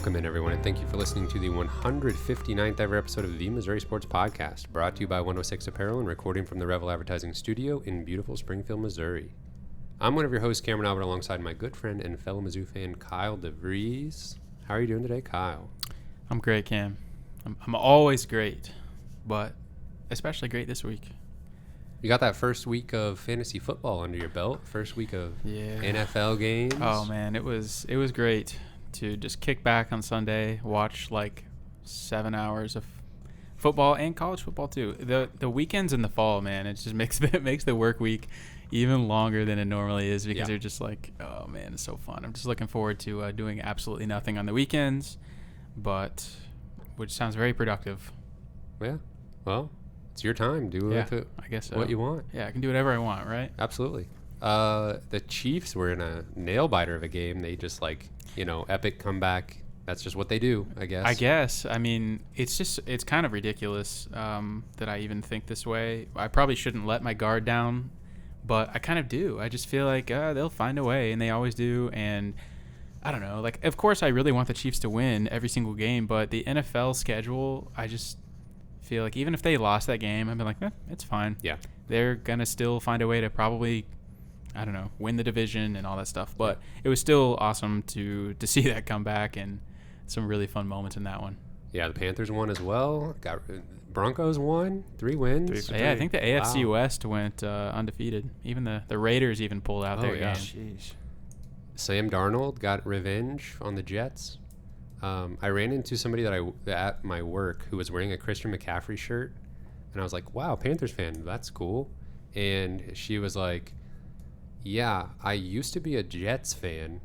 Welcome in, everyone, and thank you for listening to the 159th ever episode of the Missouri Sports Podcast, brought to you by 106 Apparel and recording from the Revel Advertising Studio in beautiful Springfield, Missouri. I'm one of your hosts, Cameron Albert, alongside my good friend and fellow Mizzou fan, Kyle DeVries. How are you doing today, Kyle? I'm great, Cam. I'm always great, but especially great this week. You got that first week of fantasy football under your belt, first week of NFL games. Oh, man, it was great to just kick back on Sunday, watch like 7 hours of football and college football too. The weekends in the fall, man, it just makes the work week even longer than it normally is because you're just like, oh man, it's so fun. I'm just looking forward to doing absolutely nothing on the weekends, but which sounds very productive. Yeah, well, it's your time. Do with it, I guess so. What you want. Yeah, I can do whatever I want, right? Absolutely. The Chiefs were in a nail biter of a game. They just epic comeback. That's just what they do, I guess. I mean, it's kind of ridiculous that I even think this way. I probably shouldn't let my guard down, but I kind of do. I just feel like they'll find a way, and they always do. And I don't know. Like, of course, I really want the Chiefs to win every single game, but the NFL schedule, I just feel like even if they lost that game, I'd be like, it's fine. Yeah. They're going to still find a way to probably, I don't know, win the division and all that stuff. But it was still awesome to see that come back and some really fun moments in that one. Yeah, the Panthers won as well. Broncos won, 3 wins. I think the AFC West went undefeated. Even the Raiders even pulled out their game. Jeez. Sam Darnold got revenge on the Jets. I ran into somebody at my work who was wearing a Christian McCaffrey shirt, and I was like, wow, Panthers fan, that's cool. And she was like, yeah, I used to be a Jets fan,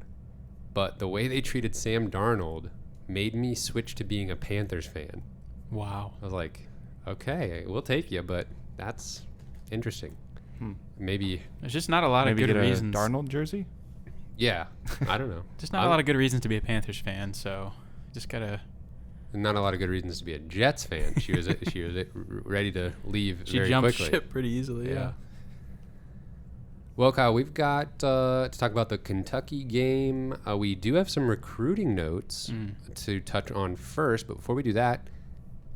but the way they treated Sam Darnold made me switch to being a Panthers fan. Wow. I was like, okay, we'll take you, but that's interesting. Maybe there's just not a lot of good reasons. A Darnold jersey? Yeah, I don't know. Just not a lot of good reasons to be a Panthers fan, so just gotta. Not a lot of good reasons to be a Jets fan. She was ready to leave very quickly. She jumped ship pretty easily. Yeah. Well, Kyle, we've got to talk about the Kentucky game. We do have some recruiting notes to touch on first, but before we do that,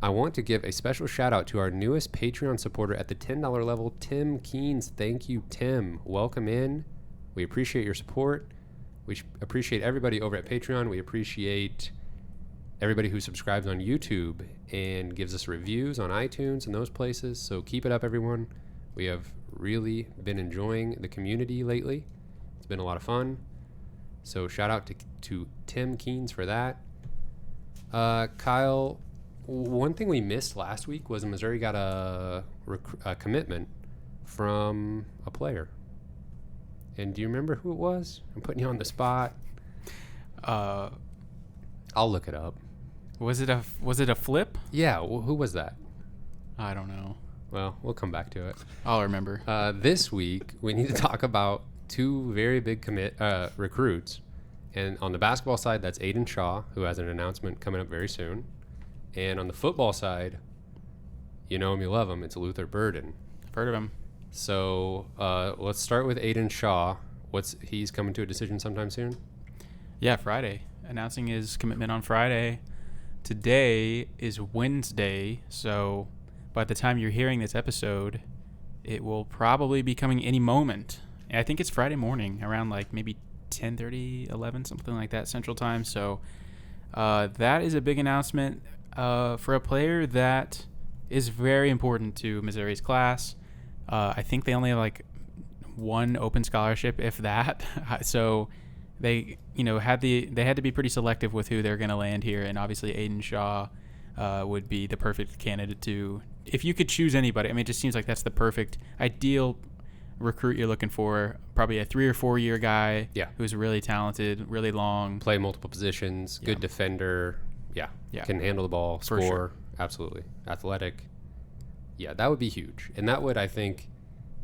I want to give a special shout out to our newest Patreon supporter at the $10 level, Tim Keynes. Thank you, Tim. Welcome in. We appreciate your support. We appreciate everybody over at Patreon. We appreciate everybody who subscribes on YouTube and gives us reviews on iTunes and those places. So keep it up, everyone. We have really been enjoying the community lately. It's been a lot of fun. So shout out to Tim Keynes for that. Kyle, one thing we missed last week was Missouri got a commitment from a player. And do you remember who it was? I'm putting you on the spot. I'll look it up. Was it a flip? Yeah, who was that? I don't know. Well, we'll come back to it. I'll remember. This week, we need to talk about 2 very big recruits. And on the basketball side, that's Aiden Shaw, who has an announcement coming up very soon. And on the football side, you know him, you love him. It's Luther Burden. I've heard of him. So let's start with Aiden Shaw. He's coming to a decision sometime soon? Yeah, Friday. Announcing his commitment on Friday. Today is Wednesday, so by the time you're hearing this episode, it will probably be coming any moment. And I think it's Friday morning, around like maybe 10:30, 11, something like that, Central Time. So that is a big announcement for a player that is very important to Missouri's class. I think they only have like 1 open scholarship, if that. So they had to be pretty selective with who they're going to land here, and obviously Aiden Shaw would be the perfect candidate to. If you could choose anybody, I mean, it just seems like that's the perfect, ideal recruit you're looking for. Probably a 3 or 4 year guy who's really talented, really long. Play multiple positions, good defender. Yeah. Can handle the ball, score. Sure. Absolutely. Athletic. Yeah, that would be huge. And that would, I think,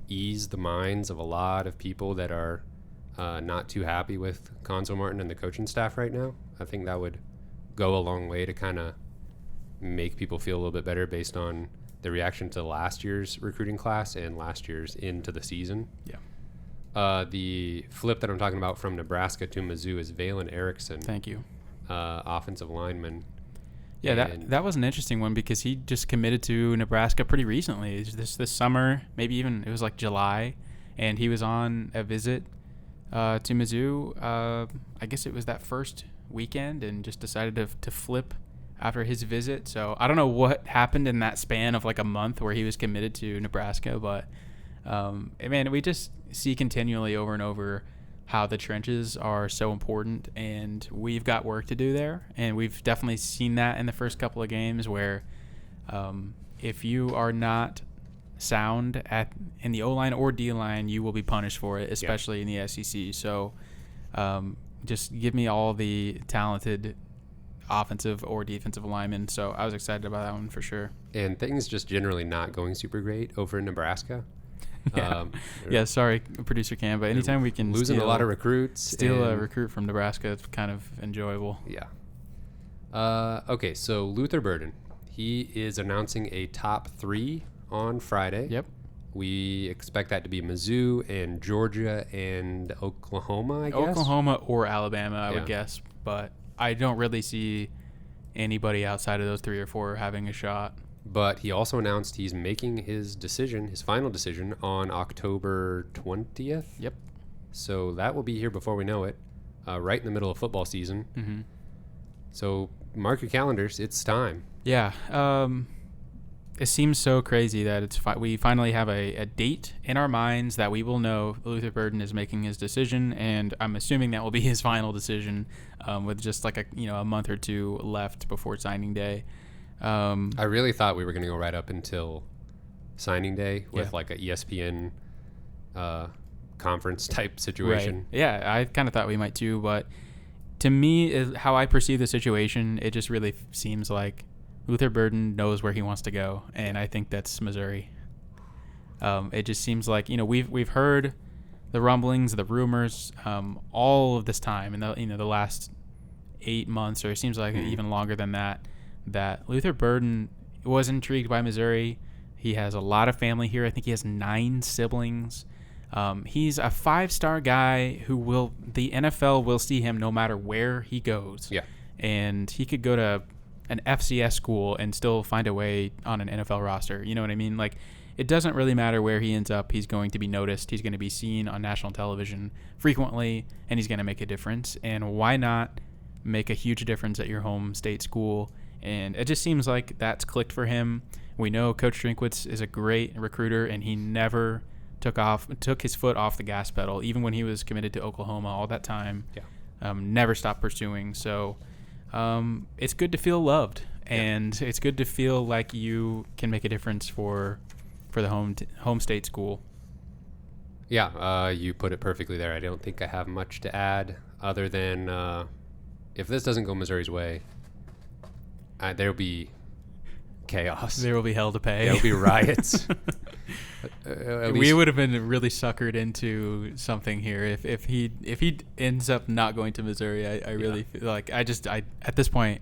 ease the minds of a lot of people that are not too happy with Conzo Martin and the coaching staff right now. I think that would go a long way to kind of make people feel a little bit better based on the reaction to last year's recruiting class and last year's into the season. Yeah. The flip that I'm talking about from Nebraska to Mizzou is Valen Erickson. Thank you. offensive lineman. Yeah, that was an interesting one because he just committed to Nebraska pretty recently. This summer, maybe even it was like July, and he was on a visit to Mizzou. I guess it was that first weekend, and just decided to flip after his visit. So I don't know what happened in that span of like a month where he was committed to Nebraska, but man, we just see continually over and over how the trenches are so important, and we've got work to do there. And we've definitely seen that in the first couple of games where if you are not sound in the O-line or D-line, you will be punished for it, especially in the SEC. So just give me all the talented offensive or defensive linemen. So I was excited about that one for sure. And things just generally not going super great over in Nebraska. Sorry, producer Cam, but anytime we can losing a lot of recruits, steal a recruit from Nebraska, it's kind of enjoyable. Yeah. Okay, so Luther Burden, he is announcing a top 3 on Friday. Yep. We expect that to be Mizzou and Georgia and Oklahoma, I guess. Oklahoma or Alabama, I would guess, but I don't really see anybody outside of those 3 or 4 having a shot. But he also announced he's making his final decision, on October 20th. Yep. So that will be here before we know it, right in the middle of football season. Mm-hmm. So mark your calendars. It's time. Yeah. It seems so crazy that we finally have a date in our minds that we will know Luther Burden is making his decision, and I'm assuming that will be his final decision with just like a month or 2 left before signing day. I really thought we were going to go right up until signing day with like a ESPN conference type situation. Right. Yeah, I kind of thought we might too, but to me, how I perceive the situation, it just really seems like Luther Burden knows where he wants to go, and I think that's Missouri. It just seems like we've heard the rumblings, the rumors, all of this time in the last 8 months, or it seems like even longer than that. That Luther Burden was intrigued by Missouri. He has a lot of family here. I think he has 9 siblings. He's a 5-star guy who the NFL will see him no matter where he goes. Yeah. And he could go to an FCS school and still find a way on an NFL roster. You know what I mean? Like, it doesn't really matter where he ends up. He's going to be noticed. He's going to be seen on national television frequently, and he's going to make a difference. And why not make a huge difference at your home state school? And it just seems like that's clicked for him. We know Coach Drinkwitz is a great recruiter, and he never took his foot off the gas pedal, even when he was committed to Oklahoma all that time. Yeah. Never stopped pursuing. So it's good to feel loved, and it's good to feel like you can make a difference for the home state school. Yeah, you put it perfectly there. I don't think I have much to add other than if this doesn't go Missouri's way, there'll be chaos. There will be hell to pay. There'll be riots. We would have been really suckered into something here if he ends up not going to Missouri. I really feel like I at this point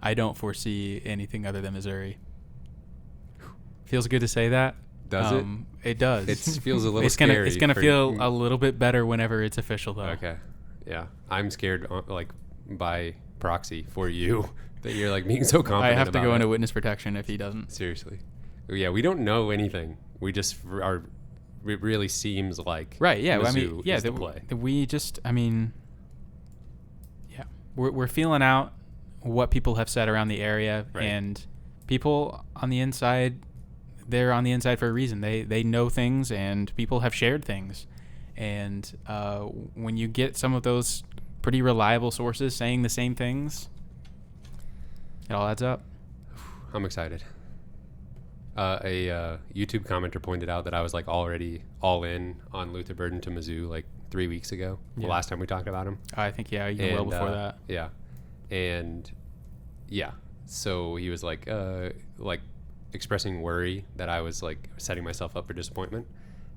I don't foresee anything other than Missouri. Feels good to say that. Does it? It does. It feels a little scary. It's gonna feel a little bit better whenever it's official, though. Okay. Yeah, I'm scared by proxy for you. That you're being so confident. I have to go into witness protection if he doesn't. Seriously. Yeah, we don't know anything. We just are. It really seems like right. Yeah, Mizzou is the play. We just. We're feeling out what people have said around the area, right. And people on the inside, they're on the inside for a reason. They know things, and people have shared things, and when you get some of those pretty reliable sources saying the same things, it all adds up. I'm excited. A YouTube commenter pointed out that I was already all in on Luther Burden to Mizzou 3 weeks ago. The last time we talked about him. I think even well before that. Yeah, and so he was expressing worry that I was setting myself up for disappointment,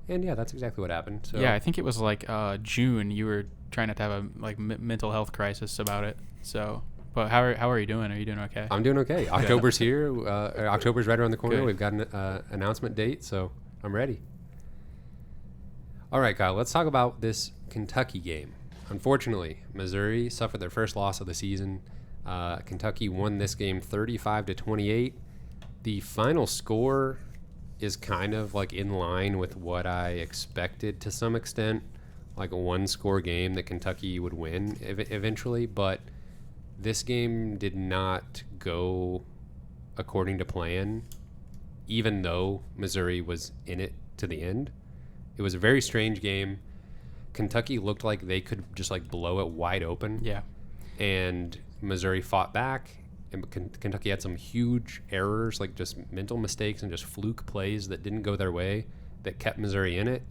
and that's exactly what happened. So I think it was June. You were trying not to have a mental health crisis about it. So. But how are you doing? Are you doing okay? I'm doing okay. October's here. October's right around the corner. Good. We've got an announcement date, so I'm ready. All right, Kyle, let's talk about this Kentucky game. Unfortunately, Missouri suffered their first loss of the season Kentucky won this game 35-28. The final score is kind of like in line with what I expected to some extent, like a one-score game that Kentucky would win eventually. But this game did not go according to plan, even though Missouri was in it to the end. It was a very strange game. Kentucky looked like they could just like blow it wide open. Yeah. And Missouri fought back. And Kentucky had some huge errors, like just mental mistakes and just fluke plays that didn't go their way that kept Missouri in it.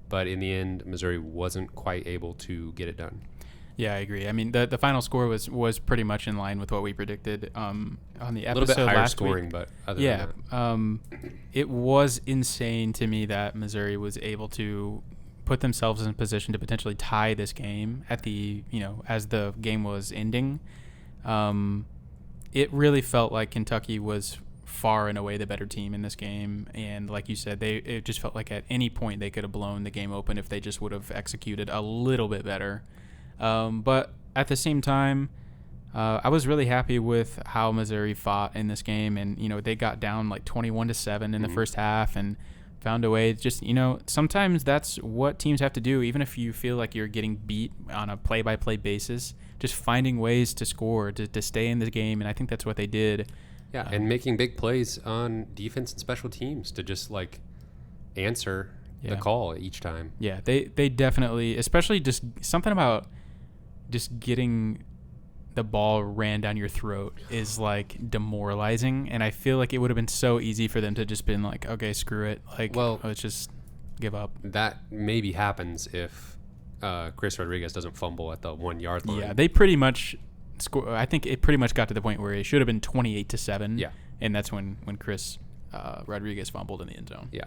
But in the end, Missouri wasn't quite able to get it done. Yeah, I agree. I mean, the final score was pretty much in line with what we predicted on the episode last week. A little bit higher scoring, but other than that. It was insane to me that Missouri was able to put themselves in a position to potentially tie this game at the, as the game was ending. It really felt like Kentucky was far and away the better team in this game, and like you said, it just felt like at any point they could have blown the game open if they just would have executed a little bit better. But at the same time, I was really happy with how Missouri fought in this game, and they got down like 21-7 in the first half and found a way. Just sometimes that's what teams have to do, even if you feel like you're getting beat on a play-by-play basis. Just finding ways to score, to stay in the game, and I think that's what they did. Yeah, and making big plays on defense and special teams to just like answer the call each time. Yeah, they definitely, especially just something about just getting the ball ran down your throat is like demoralizing, and I feel like it would have been so easy for them to just been like, okay, screw it, like, let's just give up. That maybe happens if Chris Rodriguez doesn't fumble at the 1 yard line. Yeah, they pretty much score. I think it pretty much got to the point where it should have been 28-7. Yeah, and that's when Chris Rodriguez fumbled in the end zone. Yeah,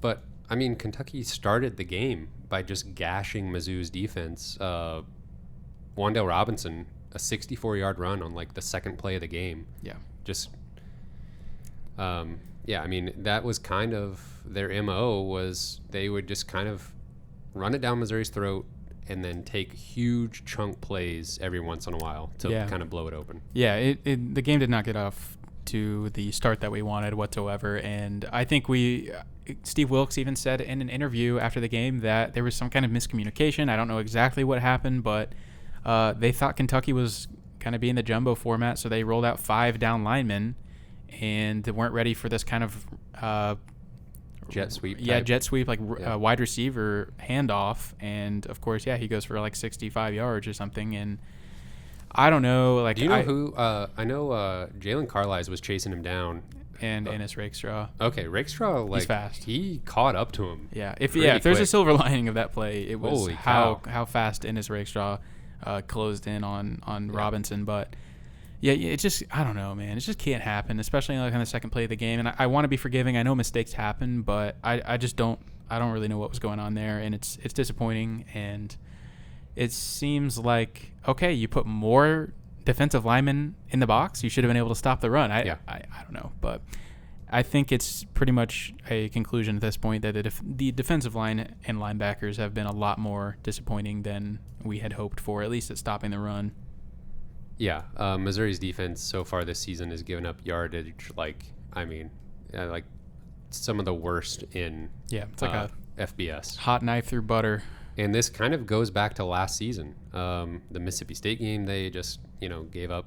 but I mean, Kentucky started the game by just gashing Mizzou's defense. Wandale Robinson, a 64-yard run on like the second play of the game. Yeah, just I mean, that was kind of their MO, was they would just kind of run it down Missouri's throat and then take huge chunk plays every once in a while to kind of blow it open. Yeah, the game did not get off to the start that we wanted whatsoever, and I think Steve Wilkes even said in an interview after the game that there was some kind of miscommunication. I don't know exactly what happened, but they thought Kentucky was going to be in the jumbo format, so they rolled out 5 down linemen, and they weren't ready for this kind of jet sweep. Jet sweep, like wide receiver handoff. And of course, he goes for like 65 yards or something. And I don't know. Like, do you know who? I know Jalen Carlisle was chasing him down. And Ennis Rakestraw. Okay, Rakestraw, like, he's fast. He caught up to him. Yeah, if there's a silver lining of that play, it was how fast Ennis Rakestraw closed in on Robinson. But yeah, it just, I don't know, man. It just can't happen, especially like on the second play of the game. And I want to be forgiving. I know mistakes happen, but I just don't really know what was going on there, and it's disappointing. And it seems like, okay, you put more defensive linemen in the box, you should have been able to stop the run. I don't know, but I think it's pretty much a conclusion at this point that the defensive line and linebackers have been a lot more disappointing than we had hoped for, at least at stopping the run. Yeah, Missouri's defense so far this season has given up yardage like some of the worst in it's like a FBS. Hot knife through butter. And this kind of goes back to last season. The Mississippi State game, they just gave up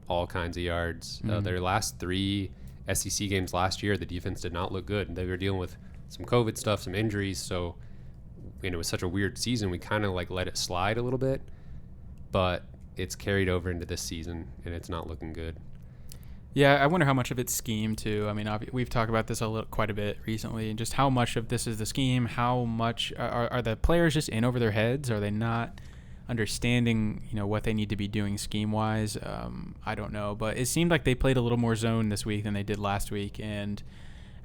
all kinds of yards. Their last 3 SEC games last year, the defense did not look good. They were dealing with some COVID stuff, some injuries. So it was such a weird season. We kind of like let it slide a little bit, but it's carried over into this season, and it's not looking good. Yeah, I wonder how much of it's scheme too. I mean, we've talked about this quite a bit recently, and just how much of this is the scheme. How much are the players just in over their heads? Are they not understanding, what they need to be doing scheme wise? I don't know, but it seemed like they played a little more zone this week than they did last week, and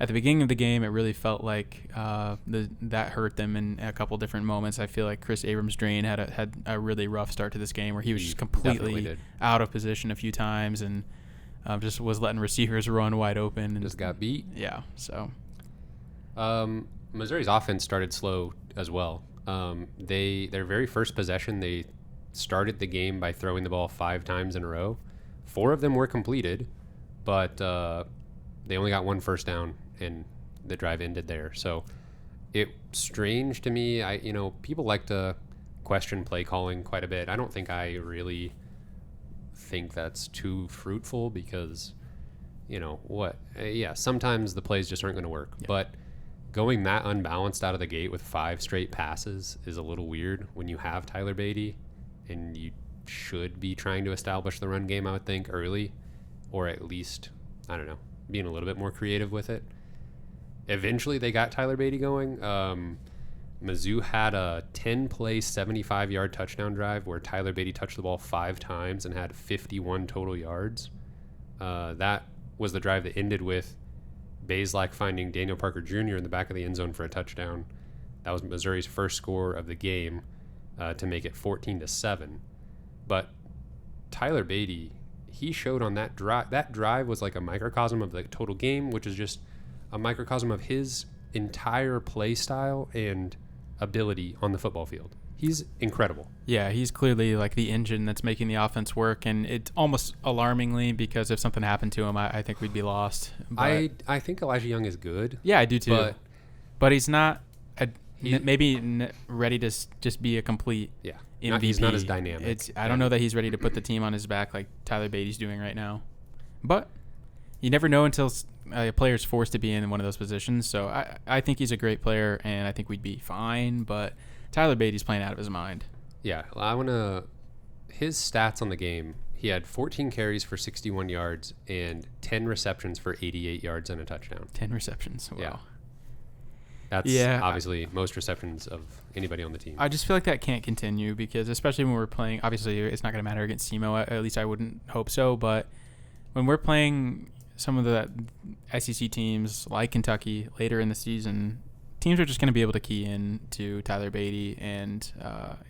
at the beginning of the game, it really felt like that hurt them in a couple different moments. I feel like Chris Abrams-Drain had a really rough start to this game where he was just completely out of position a few times, and just was letting receivers run wide open. And just got beat. Yeah, so. Missouri's offense started slow as well. Their very first possession, they started the game by throwing the ball 5 times in a row. 4 of them were completed, but they only got 1 first down, and the drive ended there. So it's strange to me. People like to question play calling quite a bit. I don't think I really think that's too fruitful because, sometimes the plays just aren't going to work. Yeah. But going that unbalanced out of the gate with 5 straight passes is a little weird when you have Tyler Beatty, and you should be trying to establish the run game, I would think, early, or at least, I don't know, being a little bit more creative with it. Eventually, they got Tyler Beatty going. Mizzou had a 10-play, 75-yard touchdown drive where Tyler Beatty touched the ball 5 times and had 51 total yards. That was the drive that ended with Bazelak finding Daniel Parker Jr. in the back of the end zone for a touchdown. That was Missouri's first score of the game to make it 14-7. But Tyler Beatty, he showed on that drive. That drive was like a microcosm of the total game, which is just a microcosm of his entire play style and ability on the football field. He's incredible. Yeah, he's clearly like the engine that's making the offense work, and it's almost alarmingly because if something happened to him, I think we'd be lost. But I think Elijah Young is good. Yeah, I do too. But he's not maybe ready to just be a complete MVP. He's not as dynamic. I don't know that he's ready to put the team on his back like Tyler Beatty's doing right now. But you never know until a player's forced to be in one of those positions. So I think he's a great player, and I think we'd be fine. But Tyler Beatty's playing out of his mind. Yeah, his stats on the game, he had 14 carries for 61 yards and 10 receptions for 88 yards and a touchdown. 10 receptions. Wow. Yeah. That's obviously most receptions of anybody on the team. I just feel like that can't continue because especially when we're playing, obviously it's not going to matter against SEMO, at least I wouldn't hope so, but when we're playing some of the SEC teams like Kentucky later in the season, teams are just going to be able to key in to Tyler Beatty, and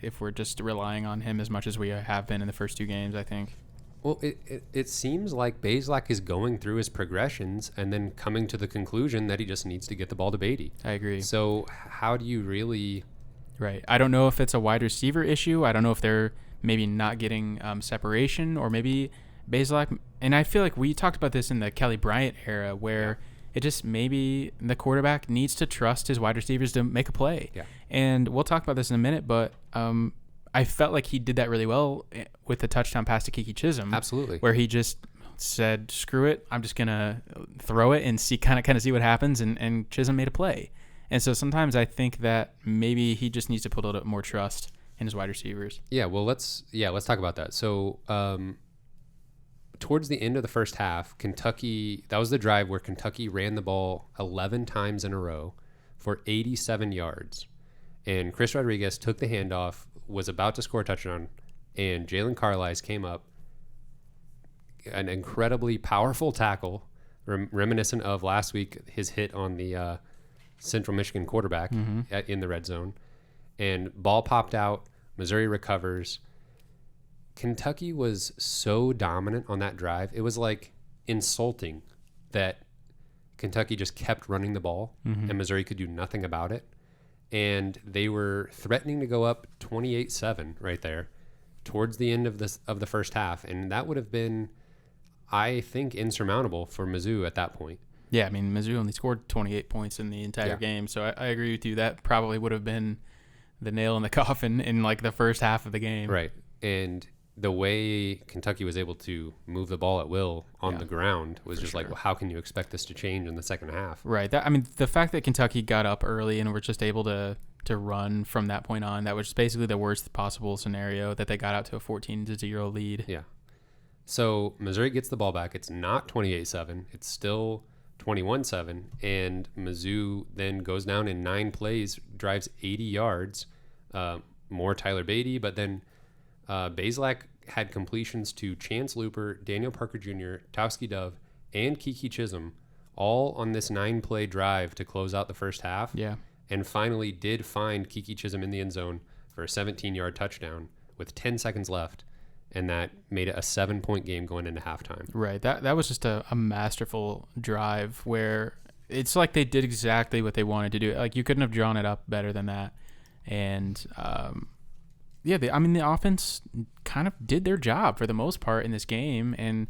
if we're just relying on him as much as we have been in the first 2 games, I think. Well, it seems like Bazelak is going through his progressions and then coming to the conclusion that he just needs to get the ball to Beatty. I agree. So how do you really... Right. I don't know if it's a wide receiver issue. I don't know if they're maybe not getting separation, or maybe Bazelak... And I feel like we talked about this in the Kelly Bryant era where it just maybe the quarterback needs to trust his wide receivers to make a play. Yeah. And we'll talk about this in a minute, but... I felt like he did that really well with the touchdown pass to Kiki Chisholm. Absolutely. Where he just said, screw it, I'm just going to throw it and see kind of see what happens, and Chisholm made a play. And so sometimes I think that maybe he just needs to put a little bit more trust in his wide receivers. Yeah, well, let's talk about that. So towards the end of the first half, Kentucky, that was the drive where Kentucky ran the ball 11 times in a row for 87 yards. And Chris Rodriguez took the handoff, was about to score a touchdown, and Jalen Carlisle came up, an incredibly powerful tackle, reminiscent of last week, his hit on the Central Michigan quarterback in the red zone, and ball popped out. Missouri recovers. Kentucky was so dominant on that drive. It was like insulting that Kentucky just kept running the ball and Missouri could do nothing about it. And they were threatening to go up 28-7 right there towards the end of the first half. And that would have been, I think, insurmountable for Mizzou at that point. Yeah, I mean, Mizzou only scored 28 points in the entire game. So I agree with you. That probably would have been the nail in the coffin in like the first half of the game. Right. And the way Kentucky was able to move the ball at will on the ground was just like, well, how can you expect this to change in the second half? Right. The fact that Kentucky got up early and were just able to run from that point on, that was basically the worst possible scenario, that they got out to a 14-0 lead. Yeah. So Missouri gets the ball back. It's not 28-7. It's still 21-7. And Mizzou then goes down in 9 plays, drives 80 yards, more Tyler Beatty, but then Bazelak had completions to Chance Looper, Daniel Parker Jr., Towski Dove, and Kiki Chisholm, all on this 9-play drive to close out the first half. Yeah. And finally did find Kiki Chisholm in the end zone for a 17-yard touchdown with 10 seconds left, and that made it a 7-point game going into halftime. Right. That was just a masterful drive where it's like they did exactly what they wanted to do. Like, you couldn't have drawn it up better than that. And Yeah, the offense kind of did their job for the most part in this game, and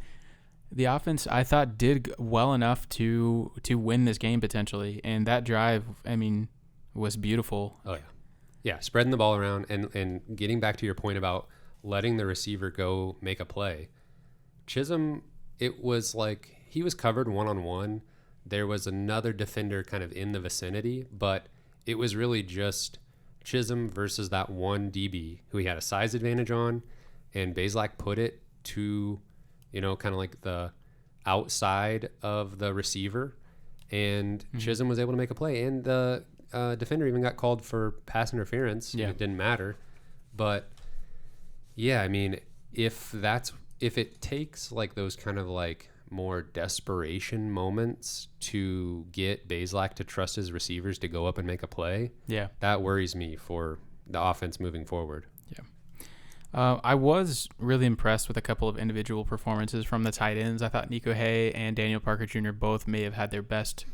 the offense I thought did well enough to win this game potentially. And that drive, I mean, was beautiful. Oh yeah, yeah, spreading the ball around and getting back to your point about letting the receiver go make a play. Chisholm, it was like he was covered one-on-one. There was another defender kind of in the vicinity, but it was really just Chisholm versus that one DB who he had a size advantage on, and Bazelak put it to, kind of like the outside of the receiver, and Chisholm was able to make a play. And the defender even got called for pass interference. Yeah. It didn't matter. But, yeah, I mean, if it takes like those kind of like more desperation moments to get Bazelak to trust his receivers to go up and make a play, that worries me for the offense moving forward. I was really impressed with a couple of individual performances from the tight ends. I thought Nico Hay and Daniel Parker Jr. both may have had their best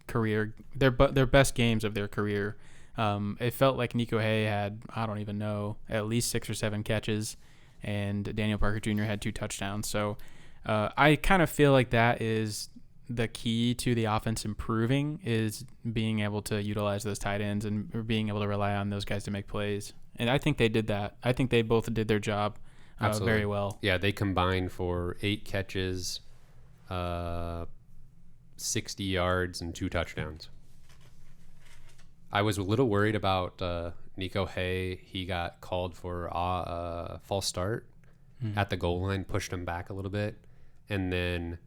best games of their career. It felt like Nico Hay had, I don't even know, at least 6 or 7 catches, and Daniel Parker Jr. had 2 touchdowns. So I kind of feel like that is the key to the offense improving, is being able to utilize those tight ends and being able to rely on those guys to make plays. And I think they did that. I think they both did their job very well. Yeah, they combined for 8 catches, 60 yards, and 2 touchdowns. I was a little worried about Nico Hay. He got called for a false start at the goal line, pushed him back a little bit, and then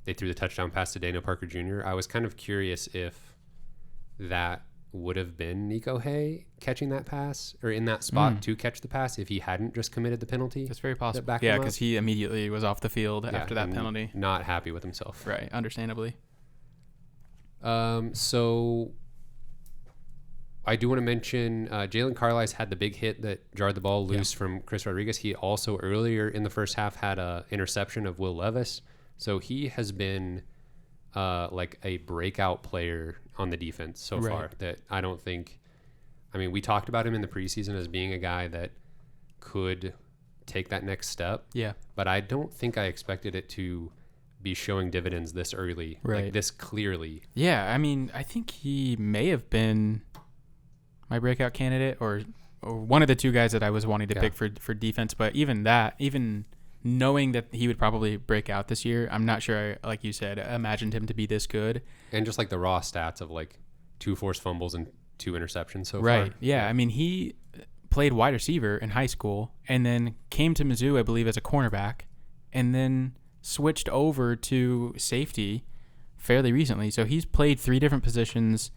they threw the touchdown pass to Daniel Parker Jr. I was kind of curious if that would have been Nico Hay catching that pass, or in that spot to catch the pass, if he hadn't just committed the penty. That's very possible. Yeah, because he immediately was off the field after that penalty. Not happy with himself. Right, understandably. So I do want to mention Jalen Carlisle had the big hit that jarred the ball loose from Chris Rodriguez. He also earlier in the first half had an interception of Will Levis. So he has been like a breakout player on the defense so far that I don't think, we talked about him in the preseason as being a guy that could take that next step. Yeah. But I don't think I expected it to be showing dividends this early, like this clearly. Yeah. I think he may have been my breakout candidate or one of the 2 guys that I was wanting to pick for defense. But even knowing that he would probably break out this year, I'm not sure, like you said, imagined him to be this good. And just like the raw stats of like 2 forced fumbles and 2 interceptions so far. Right. Yeah. He played wide receiver in high school and then came to Mizzou, I believe, as a cornerback, and then switched over to safety fairly recently. So he's played 3 different positions.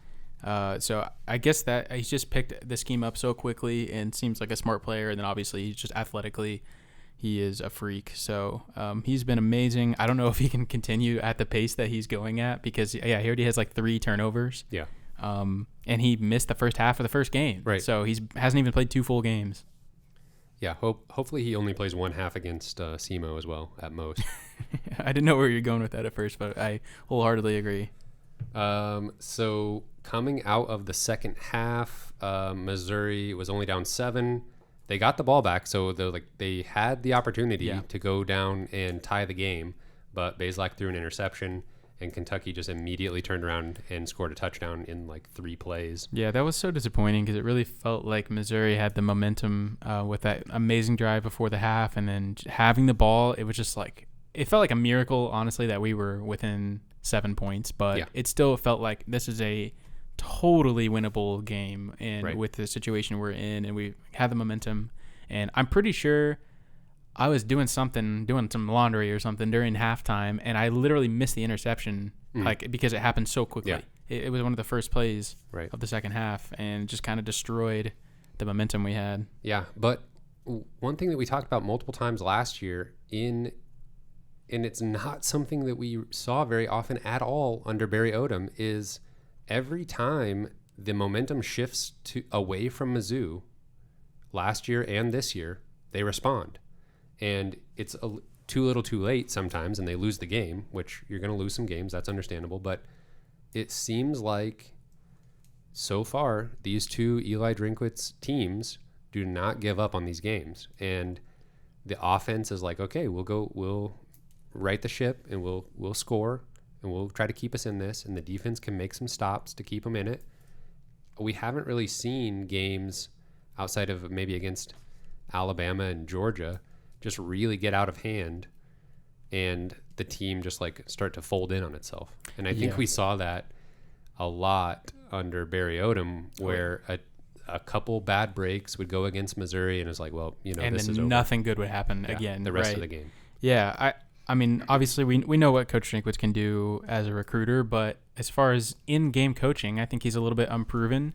So I guess that he's just picked the scheme up so quickly and seems like a smart player. And then obviously he's just athletically, he is a freak. So he's been amazing. I don't know if he can continue at the pace that he's going at, because he already has like 3 turnovers. Yeah. And he missed the first half of the first game. Right. So he hasn't even played 2 full games. Yeah. Hopefully he only plays 1 half against SEMO as well at most. I didn't know where you're going with that at first, but I wholeheartedly agree. So coming out of the second half, Missouri was only down 7. They got the ball back, so they had the opportunity to go down and tie the game, but Bazelak threw an interception, and Kentucky just immediately turned around and scored a touchdown in like 3 plays. Yeah, that was so disappointing because it really felt like Missouri had the momentum with that amazing drive before the half, and then having the ball, it was just like, it felt like a miracle, honestly, that we were within 7 points, but it still felt like this is a totally winnable game, and with the situation we're in, and we had the momentum. And I'm pretty sure I was doing some laundry or something during halftime, and I literally missed the interception, because it happened so quickly. It was one of the first plays of the second half, and just kind of destroyed the momentum we had. Yeah, but one thing that we talked about multiple times last year, and it's not something that we saw very often at all under Barry Odom, is every time the momentum shifts away from Mizzou, last year and this year, they respond. And it's too little too late sometimes, and they lose the game, which you're going to lose some games. That's understandable. But it seems like so far these 2 Eli Drinkwitz teams Do not give up on these games. And the offense is like, okay, we'll right the ship and we'll score and we'll try to keep us in this. And the defense can make some stops to keep them in it. We haven't really seen games outside of maybe against Alabama and Georgia just really get out of hand and the team just like start to fold in on itself. And I think we saw that a lot under Barry Odom, where a couple bad breaks would go against Missouri and it was like, well, and this then is over. Nothing good would happen again the rest of the game. Yeah, I mean, obviously we know what Coach Drinkwitz can do as a recruiter, but as far as in-game coaching, I think he's a little bit unproven.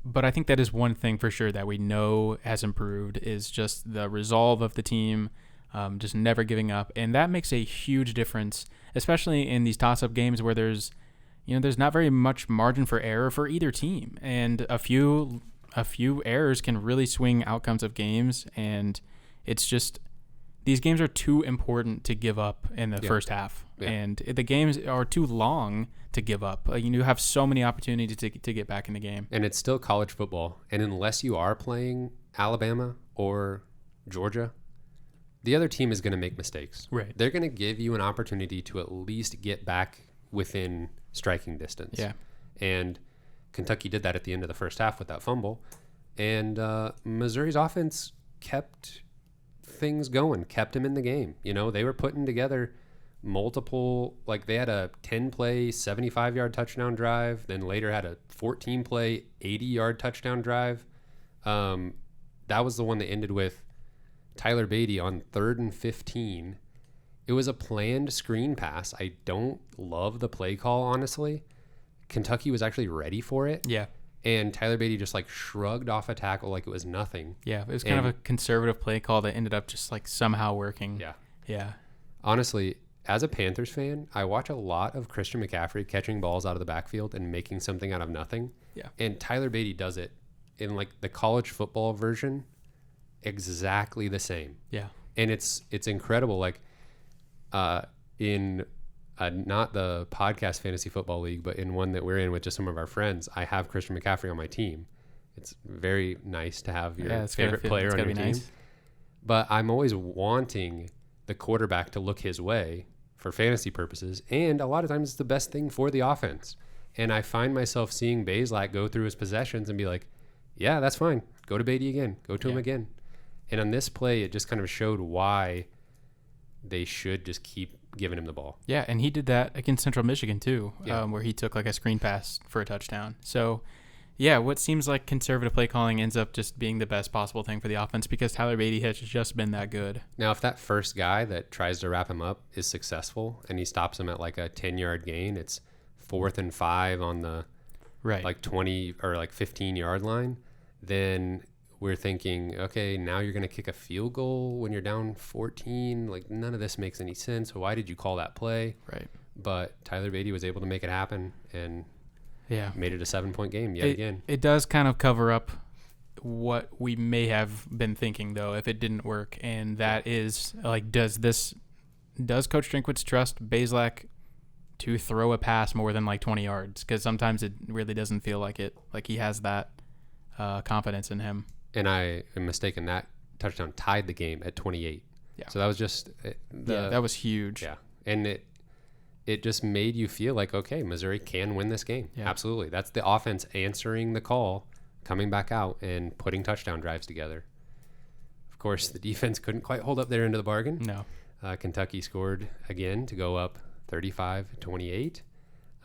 But I think that is one thing for sure that we know has improved is just the resolve of the team, just never giving up. And that makes a huge difference, especially in these toss-up games where there's not very much margin for error for either team. And a few errors can really swing outcomes of games. And it's just, these games are too important to give up in the first half. Yeah. And the games are too long to give up. You have so many opportunities to get back in the game. And it's still college football. And unless you are playing Alabama or Georgia, the other team is going to make mistakes. Right. They're going to give you an opportunity to at least get back within striking distance. Yeah. And Kentucky did that at the end of the first half with that fumble. And Missouri's offense kept things going, kept him in the game. They were putting together multiple, like they had a 10-play, 75-yard touchdown drive, then later had a 14-play, 80-yard touchdown drive. That was the one that ended with Tyler Beatty on 3rd and 15. It was a planned screen pass. I don't love the play call, honestly. Kentucky was actually ready for it. Yeah. And Tyler Beatty just like shrugged off a tackle like it was nothing. Yeah, it was kind of a conservative play call that ended up just like somehow working. Yeah. Yeah. Honestly, as a Panthers fan, I watch a lot of Christian McCaffrey catching balls out of the backfield and making something out of nothing. Yeah. And Tyler Beatty does it in like the college football version exactly the same. Yeah. And it's incredible. Like in not the podcast fantasy football league, but in one that we're in with just some of our friends, I have Christian McCaffrey on my team. It's very nice to have your favorite player on your team. Nice. But I'm always wanting the quarterback to look his way for fantasy purposes. And a lot of times it's the best thing for the offense. And I find myself seeing Bazelak go through his possessions and be like, yeah, that's fine. Go to Beatty again. Go to him again. And on this play, it just kind of showed why they should just keep giving him the ball. Yeah, and he did that against Central Michigan too, where he took like a screen pass for a touchdown. So, yeah, what seems like conservative play calling ends up just being the best possible thing for the offense because Tyler Beatty has just been that good. Now, if that first guy that tries to wrap him up is successful and he stops him at like a 10-yard gain, it's 4th and 5 on the like 20 or like 15-yard line, then we're thinking, okay, now you're going to kick a field goal when you're down 14. Like, none of this makes any sense. Why did you call that play? Right. But Tyler Beatty was able to make it happen and made it a 7-point game again. It does kind of cover up what we may have been thinking, though, if it didn't work. And that is, like, does Coach Drinkwitz trust Bazelak to throw a pass more than, like, 20 yards? Because sometimes it really doesn't feel like it. Like, he has that confidence in him. And I am mistaken, that touchdown tied the game at 28. Yeah. So that was just that was huge. Yeah. And it just made you feel like, okay, Missouri can win this game. Yeah. Absolutely. That's the offense answering the call, coming back out and putting touchdown drives together. Of course, the defense couldn't quite hold up their end of the bargain. No. Kentucky scored again to go up 35-28.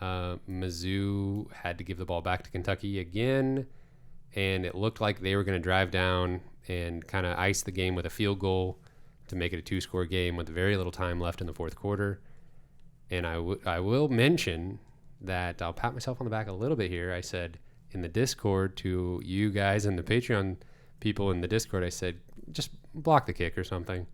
Mizzou had to give the ball back to Kentucky again. And it looked like they were going to drive down and kind of ice the game with a field goal to make it a 2-score game with very little time left in the fourth quarter. And I will mention that I'll pat myself on the back a little bit here. I said in the Discord to you guys and the Patreon people in the Discord, I said, just block the kick or something.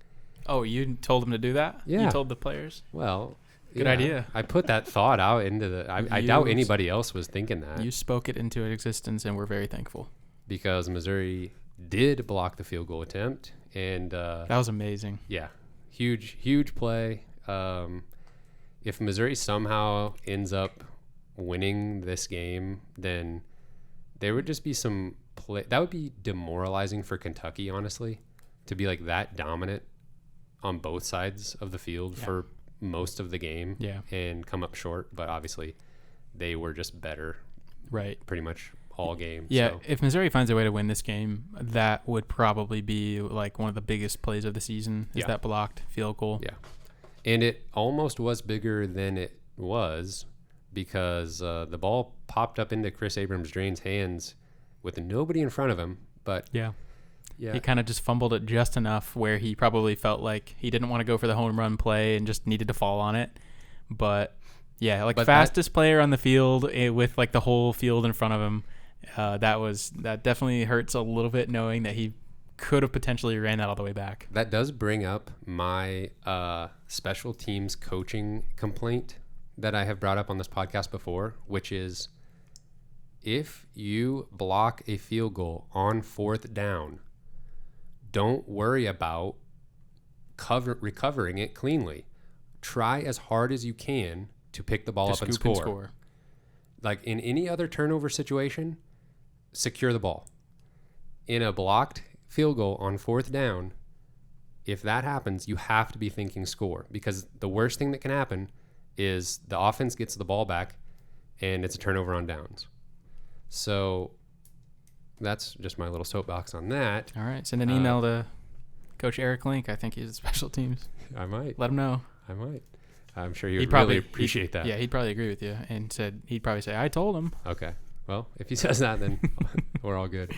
Oh, you told them to do that? Yeah. You told the players? Well, good idea. I put that thought out into the... I doubt anybody else was thinking that. You spoke it into existence, and we're very thankful. Because Missouri did block the field goal attempt. And that was amazing. Yeah. Huge play. If Missouri somehow ends up winning this game, then there would just be some play. That would be demoralizing for Kentucky, honestly, to be like that dominant on both sides of the field for most of the game and come up short. But obviously, they were just better, pretty much all game. Yeah, so. If Missouri finds a way to win this game, that would probably be like one of the biggest plays of the season. Is that blocked field goal? Yeah, and it almost was bigger than it was because the ball popped up into Chris Abrams-Drain's hands with nobody in front of him. But he kind of just fumbled it just enough where he probably felt like he didn't want to go for the home run play and just needed to fall on it. But fastest player on the field with like the whole field in front of him. That definitely hurts a little bit knowing that he could have potentially ran that all the way back. That does bring up my special teams coaching complaint that I have brought up on this podcast before, which is if you block a field goal on 4th down, don't worry about recovering it cleanly. Try as hard as you can to pick the ball up and score. Like in any other turnover situation, secure the ball. In a blocked field goal on 4th down, if that happens, you have to be thinking score, because the worst thing that can happen is the offense gets the ball back and it's a turnover on downs. So that's just my little soapbox on that. All right. Send an email to Coach Eric Link. I think he's at special teams. I might. Let him know. I might. I'm sure he'd really appreciate that. Yeah, he'd probably agree with you and he'd probably say, I told him. Okay. Well, if he says that, then we're all good.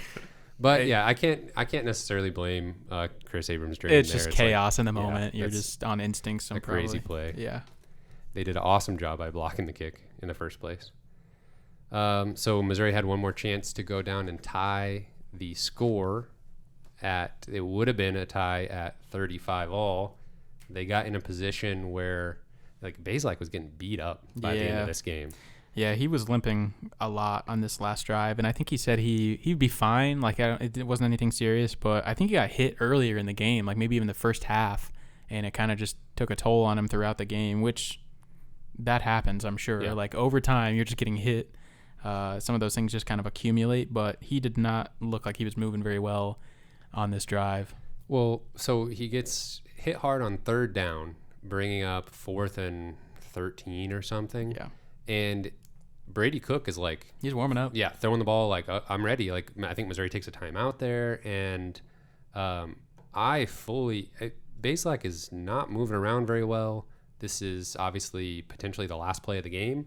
But I can't necessarily blame Chris Abrams-Drain. It's just chaos in the moment. You're just on instincts. A crazy play. Yeah. They did an awesome job by blocking the kick in the first place. So Missouri had one more chance to go down and tie the score it would have been a tie at 35 all. They got in a position where like Bazelak was getting beat up by the end of this game. Yeah, he was limping a lot on this last drive, and I think he said he'd be fine. Like it wasn't anything serious, but I think he got hit earlier in the game, like maybe even the first half, and it kind of just took a toll on him throughout the game, which that happens, I'm sure. Yeah. Like over time, you're just getting hit. Some of those things just kind of accumulate, but he did not look like he was moving very well on this drive. Well, so he gets hit hard on 3rd down, bringing up 4th and 13 or something. Yeah. And Brady Cook is like... He's warming up. Yeah, throwing the ball like, I'm ready. Like, I think Missouri takes a timeout there, and Bazelak is not moving around very well. This is obviously potentially the last play of the game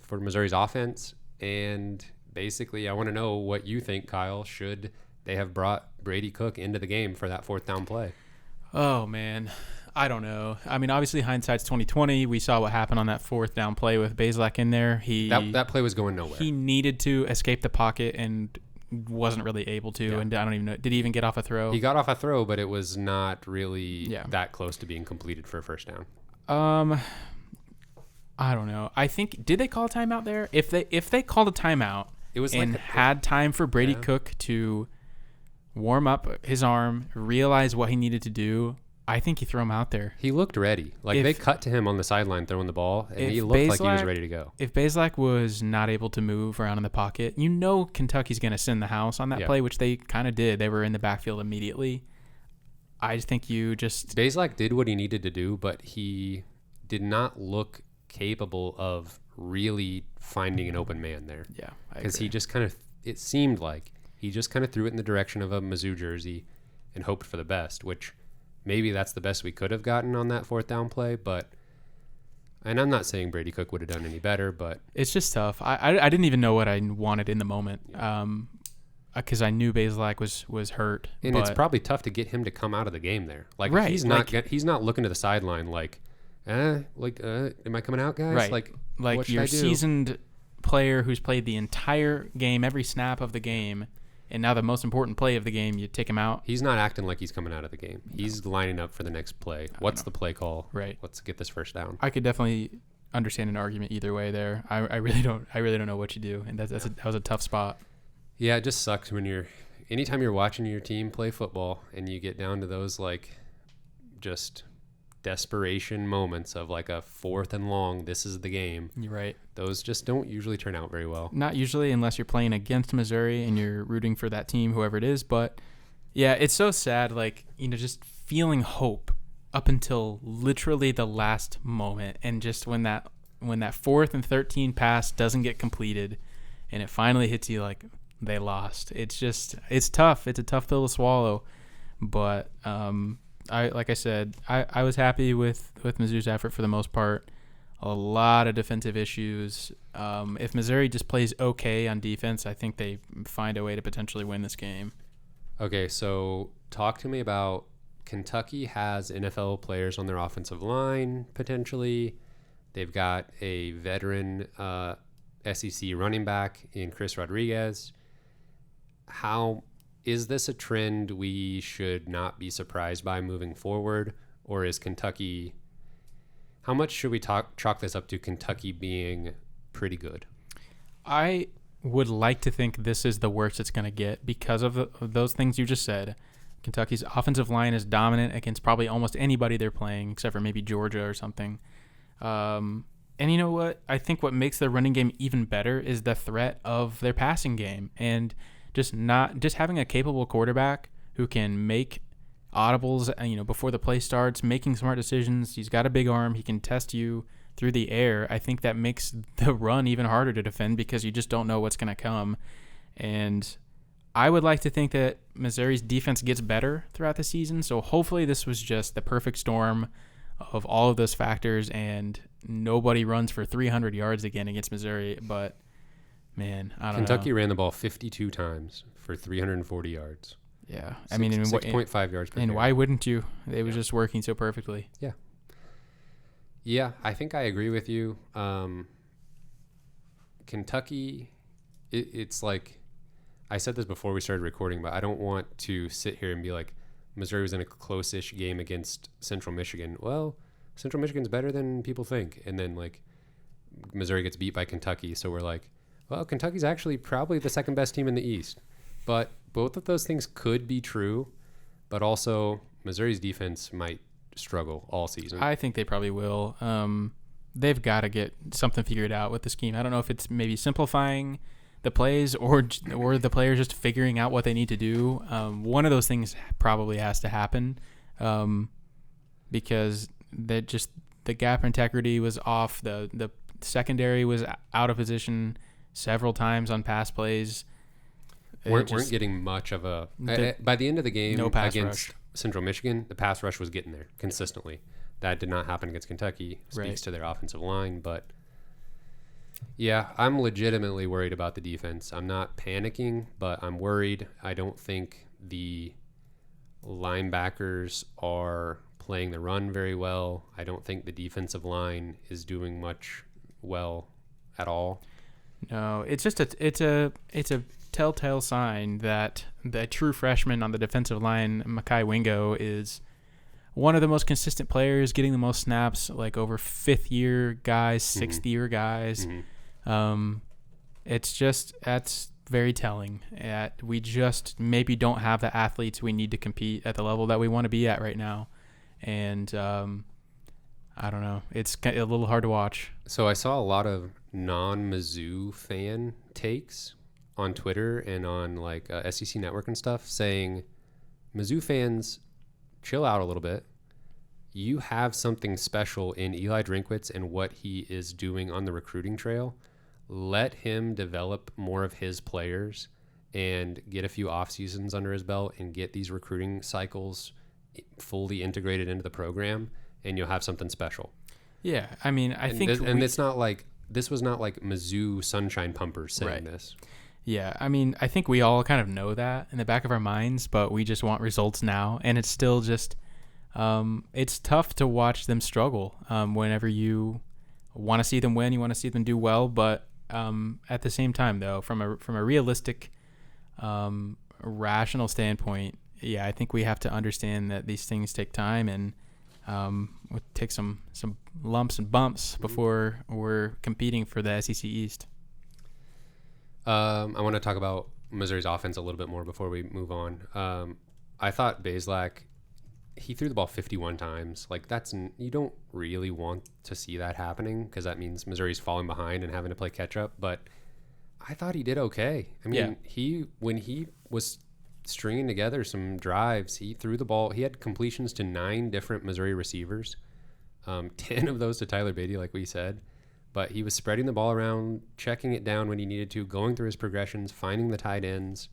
for Missouri's offense. And basically, I want to know what you think, Kyle. Should they have brought Brady Cook into the game for that 4th down play? Oh, man. I don't know. I mean, obviously, hindsight's 20/20. We saw what happened on that 4th down play with Bazelak in there. That play was going nowhere. He needed to escape the pocket and wasn't really able to. Yeah. And I don't even know. Did he even get off a throw? He got off a throw, but it was not really that close to being completed for a 1st down. I don't know. I think, did they call a timeout there? If they called a timeout and had time for Brady Cook to warm up his arm, realize what he needed to do, I think you throw him out there. He looked ready. Like they cut to him on the sideline throwing the ball, and he looked like he was ready to go. If Bazelak was not able to move around in the pocket, you know Kentucky's going to send the house on that play, which they kind of did. They were in the backfield immediately. I just think Bazelak did what he needed to do, but he did not look capable of really finding an open man there. Yeah, because he just it seemed like he just kind of threw it in the direction of a Mizzou jersey and hoped for the best, which maybe that's the best we could have gotten on that 4th down play. And I'm not saying Brady Cook would have done any better, but it's just tough. I didn't even know what I wanted in the moment. Because I kneam Bazelak was hurt, and it's probably tough to get him to come out of the game there. Like he's not looking to the sideline like, am I coming out, guys? Right. Like your seasoned player who's played the entire game, every snap of the game, and now the most important play of the game, you take him out. He's not acting like he's coming out of the game. He's lining up for the next play. What's the play call? Right. Let's get this 1st down. I could definitely understand an argument either way there. I really don't know what you do, and that was a tough spot. Yeah, it just sucks when anytime you're watching your team play football and you get down to those like just desperation moments of like a 4th and long, this is the game. You're right. Those just don't usually turn out very well. Not usually, unless you're playing against Missouri and you're rooting for that team, whoever it is. But yeah, it's so sad. Like, just feeling hope up until literally the last moment, and just when that 4th and 13 pass doesn't get completed, and it finally hits you, like, they lost. It's tough. It's a tough pill to swallow. But like I said, I was happy with Mizzou's effort for the most part. A lot of defensive issues. If Missouri just plays okay on defense, I think they find a way to potentially win this game. Okay, so talk to me about Kentucky has NFL players on their offensive line, potentially. They've got a veteran SEC running back in Chris Rodriguez. How is this a trend we should not be surprised by moving forward? Or is Kentucky... How much should we chalk this up to Kentucky being pretty good? I would like to think this is the worst it's going to get because of those things you just said. Kentucky's offensive line is dominant against probably almost anybody they're playing, except for maybe Georgia or something. And you know what? I think what makes their running game even better is the threat of their passing game, and just having a capable quarterback who can make audibles, before the play starts, making smart decisions. He's got a big arm. He can test you through the air. I think that makes the run even harder to defend because you just don't know what's going to come. And I would like to think that Missouri's defense gets better throughout the season. So hopefully this was just the perfect storm of all of those factors, and nobody runs for 300 yards again against Missouri. But, man, I don't know. Kentucky ran the ball 52 times for 340 yards. Yeah. 6.5 yards per carry. And why wouldn't you? It was just working so perfectly. Yeah. Yeah, I think I agree with you. Kentucky, it's like, I said this before we started recording, but I don't want to sit here and be like, Missouri was in a close-ish game against Central Michigan. Well, Central Michigan's better than people think. And then, like, Missouri gets beat by Kentucky. So we're like, well, Kentucky's actually probably the second best team in the East. But both of those things could be true, but also Missouri's defense might struggle all season. I think they probably will. They've got to get something figured out with the scheme. I don't know if it's maybe simplifying the plays or the players just figuring out what they need to do. One of those things probably has to happen because the gap integrity was off. The secondary was out of position several times on pass plays. Weren't getting much of a... by the end of the game against Central Michigan, the pass rush was getting there consistently. That did not happen against Kentucky. Speaks to their offensive line, but... Yeah, I'm legitimately worried about the defense. I'm not panicking, but I'm worried. I don't think the linebackers are playing the run very well. I don't think the defensive line is doing much well at all. No, it's just it's a telltale sign that the true freshman on the defensive line, Mekhi Wingo, is one of the most consistent players, getting the most snaps, like over fifth-year guys, sixth-year guys. That's very telling. We just maybe don't have the athletes we need to compete at the level that we want to be at right now. And I don't know. It's a little hard to watch. So I saw a lot of non-Mizzou fan takes on Twitter and on like SEC Network and stuff saying, Mizzou fans, chill out a little bit. You have something special in Eli Drinkwitz and what he is doing on the recruiting trail. Let him develop more of his players and get a few off seasons under his belt and get these recruiting cycles fully integrated into the program, and you'll have something special. Yeah, I mean, I think... it's not like... This was not like Mizzou sunshine pumpers saying this. Yeah, I mean, I think we all kind of know that in the back of our minds, but we just want results now. And it's still just, it's tough to watch them struggle whenever you want to see them win, you want to see them do well. But at the same time, though, from a realistic, rational standpoint, yeah, I think we have to understand that these things take time and we'll take some lumps and bumps before we're competing for the SEC East. I want to talk about Missouri's offense a little bit more before we move on. I thought Bazelak he threw the ball 51 times. Like, you don't really want to see that happening because that means Missouri's falling behind and having to play catch up. But I thought he did okay. I mean, when he was stringing together some drives, he threw the ball. He had completions to 9 different Missouri receivers, 10 of those to Tyler Beatty, like we said. But he was spreading the ball around, checking it down when he needed to, going through his progressions, finding the tight ends.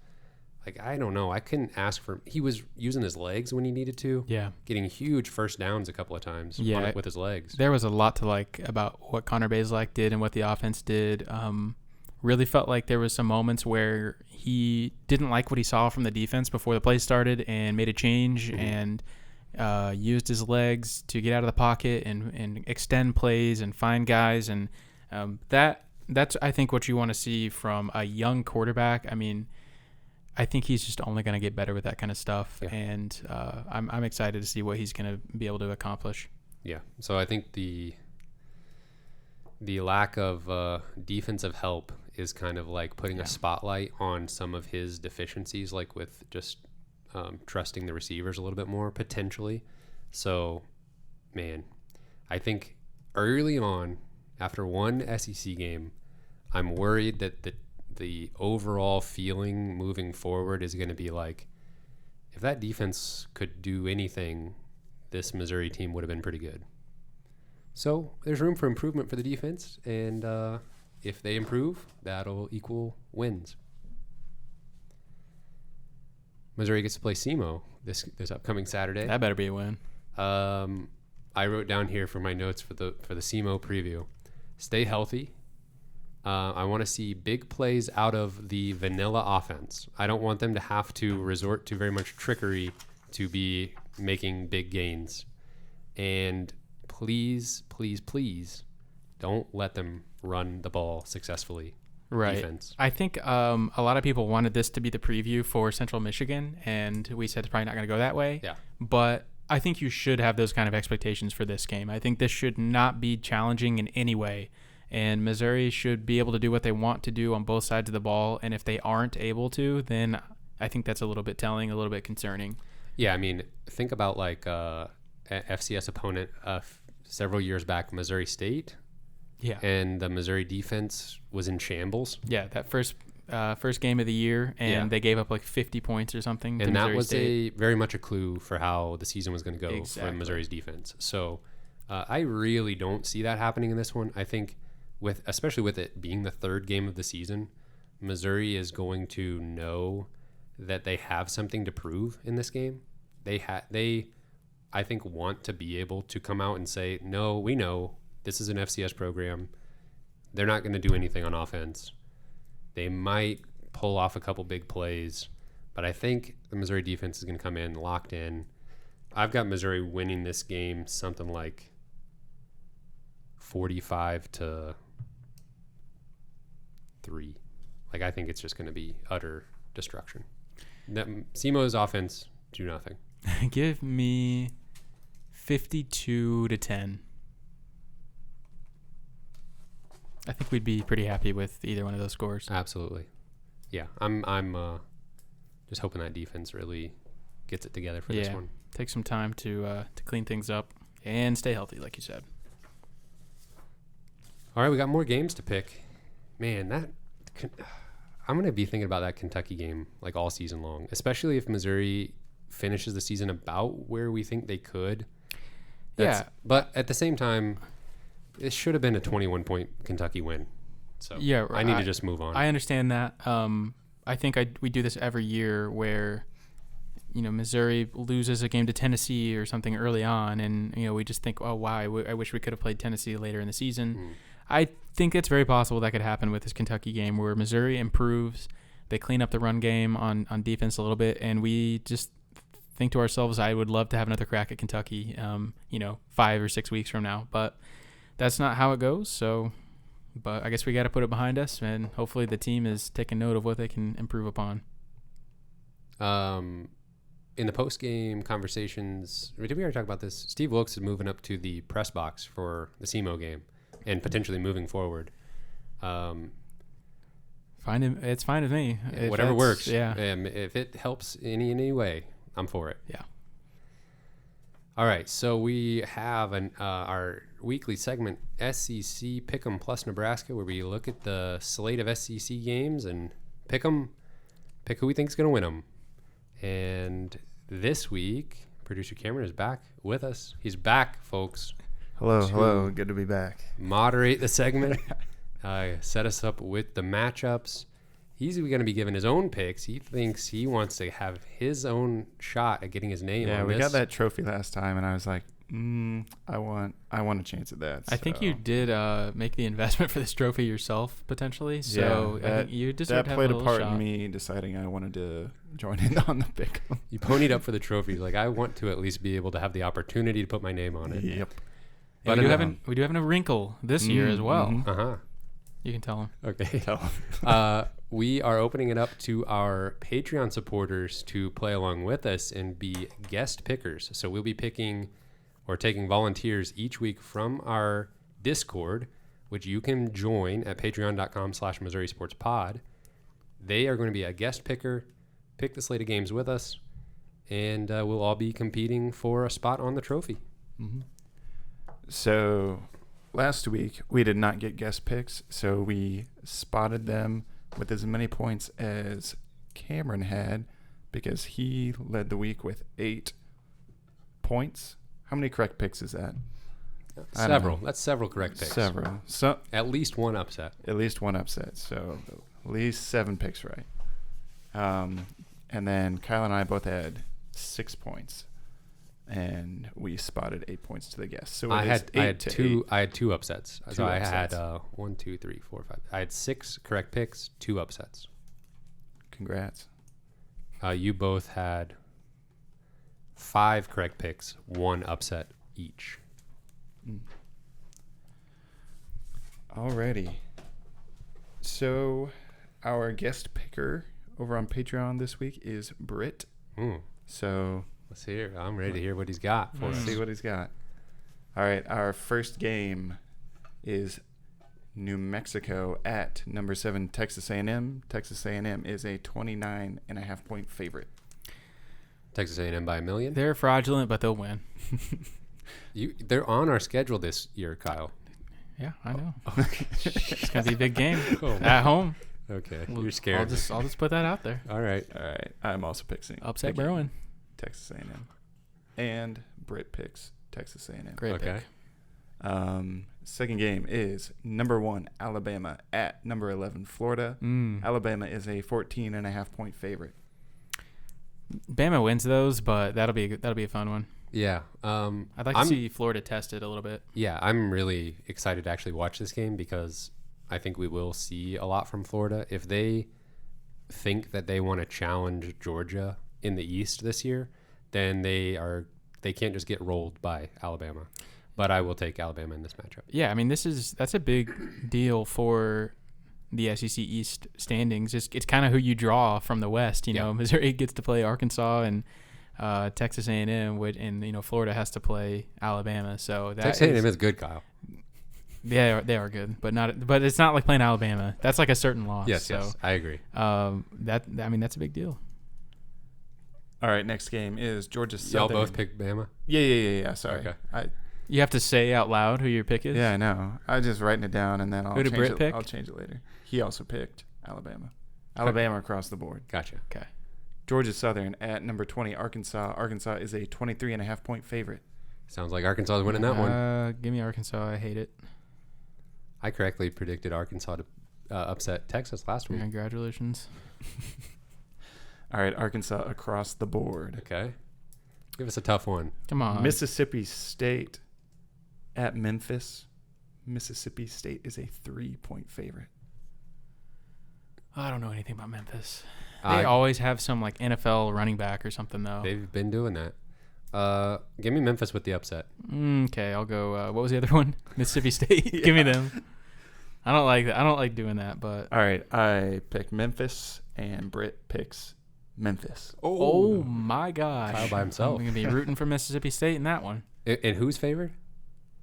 Like, I don't know. I couldn't ask for... He was using his legs when he needed to. Yeah. Getting huge first downs a couple of times with his legs. There was a lot to like about what Connor Bazelak did and what the offense did. Really felt like there was some moments where he didn't like what he saw from the defense before the play started and made a change and used his legs to get out of the pocket and extend plays and find guys. And that's, I think, what you want to see from a young quarterback. I mean, I think he's just only going to get better with that kind of stuff. Yeah. And I'm excited to see what he's going to be able to accomplish. Yeah. So I think the lack of defensive help is kind of like putting a spotlight on some of his deficiencies, like with just trusting the receivers a little bit more potentially. So, man, I think early on, after one SEC game, I'm worried that the overall feeling moving forward is going to be like, if that defense could do anything, this Missouri team would have been pretty good. So there's room for improvement for the defense, and if they improve, that'll equal wins. Missouri gets to play SEMO this upcoming Saturday. That better be a win. I wrote down here for my notes for the SEMO preview: stay healthy. I want to see big plays out of the vanilla offense. I don't want them to have to resort to very much trickery to be making big gains. And please, please, please don't let them run the ball successfully. Right. Defense. I think a lot of people wanted this to be the preview for Central Michigan, and we said it's probably not going to go that way. Yeah. But I think you should have those kind of expectations for this game. I think this should not be challenging in any way. And Missouri should be able to do what they want to do on both sides of the ball. And if they aren't able to, then I think that's a little bit telling, a little bit concerning. Yeah, I mean, think about like an FCS opponent several years back, Missouri State. Yeah. And the Missouri defense was in shambles. Yeah, that first game of the year, and they gave up like 50 points or something. And to that Missouri was State. very much a clue for how the season was going to go for Missouri's defense. So I really don't see that happening in this one. I think especially with it being the third game of the season, Missouri is going to know that they have something to prove in this game. They I think, want to be able to come out and say, no, we know this is an FCS program. They're not going to do anything on offense. They might pull off a couple big plays, but I think the Missouri defense is going to come in locked in. I've got Missouri winning this game something like 45-3. Like, I think it's just going to be utter destruction. SEMO's offense, do nothing. Give me 52-10. I think we'd be pretty happy with either one of those scores. Absolutely. Yeah, I'm just hoping that defense really gets it together for this one. Take some time to clean things up and stay healthy, like you said. All right, we got more games to pick. Man, I'm going to be thinking about that Kentucky game like all season long, especially if Missouri finishes the season about where we think they could. But at the same time, it should have been a 21-point Kentucky win. So I need to just move on. I understand that. I think we do this every year where, Missouri loses a game to Tennessee or something early on, and, we just think, oh, wow, I wish we could have played Tennessee later in the season. I think it's very possible that could happen with this Kentucky game where Missouri improves, they clean up the run game on defense a little bit, and we just think to ourselves, I would love to have another crack at Kentucky, 5 or 6 weeks from now. But that's not how it goes. So, but I guess we got to put it behind us, and hopefully the team is taking note of what they can improve upon. In the post-game conversations, did we already talk about this? Steve Wilkes is moving up to the press box for the SEMO game and potentially moving forward. It's fine with me. Whatever works. Yeah. If it helps in any way, I'm for it. Yeah. All right, so we have our weekly segment, SEC Pick'em plus Nebraska, where we look at the slate of SEC games and pick who we think is going to win them. And this week, producer Cameron is back with us. He's back, folks. Hello. Good to be back. Moderate the segment, set us up with the matchups. He's going to be giving his own picks. He thinks he wants to have his own shot at getting his name on this. Yeah, we got that trophy last time, and I was like, I want a chance at that. I think you did make the investment for this trophy yourself, potentially. So I think you deserve to have a little part shot. in me deciding I wanted to join in on the pick. You ponied up for the trophy. Like, I want to at least be able to have the opportunity to put my name on it. Yep. But we do have a wrinkle this year as well. Mm-hmm. Uh-huh. You can tell him. Okay. Tell him. We are opening it up to our Patreon supporters to play along with us and be guest pickers. So we'll be picking or taking volunteers each week from our Discord, which you can join at patreon.com/Missouri Sports Pod. They are going to be a guest picker, pick the slate of games with us, and we'll all be competing for a spot on the trophy. Mm-hmm. So last week we did not get guest picks, so we spotted them with as many points as Cameron had because he led the week with 8 points. How many correct picks is that? Several. That's several correct picks. Several. So at least one upset. At least one upset. So at least 7 picks right. And then Kyle and I both had 6 points. And we spotted 8 points to the guest. So I had two upsets. Two so I upsets. had 1, 2, 3, 4, 5. I had 6 correct picks, 2 upsets. Congrats. You both had 5 correct picks, 1 upset each. Alrighty. So our guest picker over on Patreon this week is Britt. So let's hear. I'm ready to hear what he's got for us. Let's see what he's got. All right, our first game is New Mexico at number 7 Texas A&M. Texas A&M is a 29.5 point favorite. Texas A&M by 1 million. They're fraudulent, but they'll win. They're on our schedule this year, Kyle. Yeah, I know. It's gonna be a big game at home. Okay, you're scared. I'll just put that out there. All right. I'm also picking Upset Bruin. Texas A&M, and Britt picks Texas A&M. Great pick. Second game is number 1 Alabama at number 11 Florida. Alabama is a 14.5 point favorite. Bama wins those, but that'll be a fun one. Yeah. I'd like to see Florida tested a little bit. Yeah, I'm really excited to actually watch this game because I think we will see a lot from Florida. If they think that they want to challenge Georgia in the East this year, then they can't just get rolled by Alabama. But I will take Alabama in this matchup. Yeah, I mean that's a big deal for the SEC East standings. It's kind of who you draw from the West. You know, Missouri gets to play Arkansas and Texas A&M, and Florida has to play Alabama. So that Texas A&M is good, Kyle. Yeah, they are good, but it's not like playing Alabama. That's like a certain loss. Yes, I agree. That's a big deal. All right, next game is Georgia Southern. Y'all both picked Bama? Yeah. Sorry. Okay. You have to say out loud who your pick is? Yeah, I know. I was just writing it down, and then I'll change it later. He also picked Alabama. Alabama across the board. Gotcha. Okay. Georgia Southern at number 20 Arkansas. Arkansas is a 23.5 point favorite. Sounds like Arkansas is winning that one. Give me Arkansas. I hate it. I correctly predicted Arkansas to upset Texas last week. Congratulations. All right, Arkansas across the board. Okay. Give us a tough one. Come on. Mississippi State at Memphis. Mississippi State is a 3 point favorite. I don't know anything about Memphis. They always have some like NFL running back or something though. They've been doing that. Give me Memphis with the upset. Okay, I'll go. What was the other one? Mississippi State. Give me them. I don't like that. I don't like doing that. But all right, I pick Memphis, and Britt picks Memphis. Oh my gosh! Kyle by himself. I'm gonna be rooting for Mississippi State in that one. And who's favored?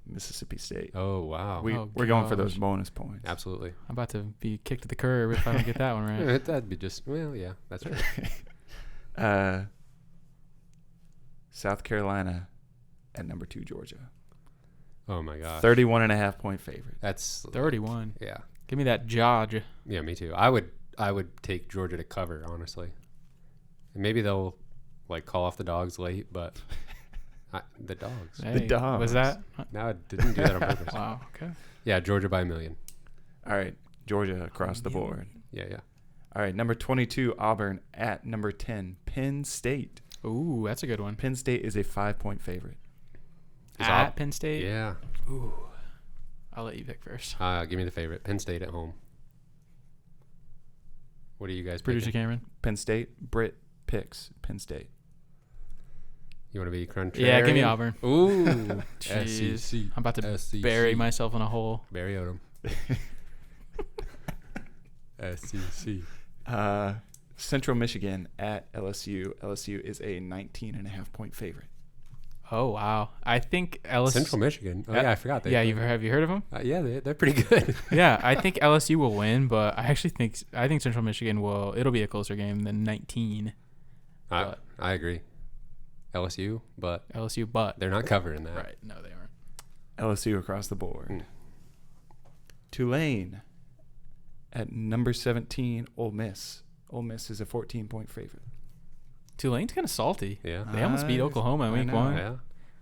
Mississippi State. Oh wow! We're going for those bonus points. Absolutely. I'm about to be kicked to the curb if I don't get that one right. That'd be yeah, that's true. South Carolina at number 2 Georgia. Oh my gosh. 31.5 point favorite. That's 31. Yeah. Give me that Georgia. Yeah, me too. I would take Georgia to cover, honestly. And maybe they'll like call off the dogs late, but the dogs. Hey, The dogs. Was that? No, I didn't do that on purpose. Wow. Okay. Yeah, Georgia by 1 million. All right, Georgia across the board. Yeah. All right, number 22 Auburn at number 10 Penn State. Ooh, that's a good one. Penn State is a 5-point favorite. At Penn State? Yeah. Ooh. I'll let you pick first. Give me the favorite. Penn State at home. What are you guys Producer picking? Cameron? Penn State. Britt picks Penn State. You want to be contrarian? Yeah, give me Auburn. Ooh. Jeez. SEC. I'm about to SEC. bury myself in a hole. Barry Odom. SEC. Central Michigan at LSU. LSU is a 19.5 point favorite. Oh, wow. I think LSU... Central Michigan. Oh, yeah, I forgot. Yeah, have you heard of them? Yeah, they're pretty good. Yeah, I think LSU will win, but I think Central Michigan it'll be a closer game than 19. I agree. LSU, but They're not covering that. Right. No, they aren't. LSU across the board. Tulane at number 17 Ole Miss. Ole Miss is a 14-point favorite. Tulane's kind of salty. Yeah. They almost beat Oklahoma in week 1. Yeah.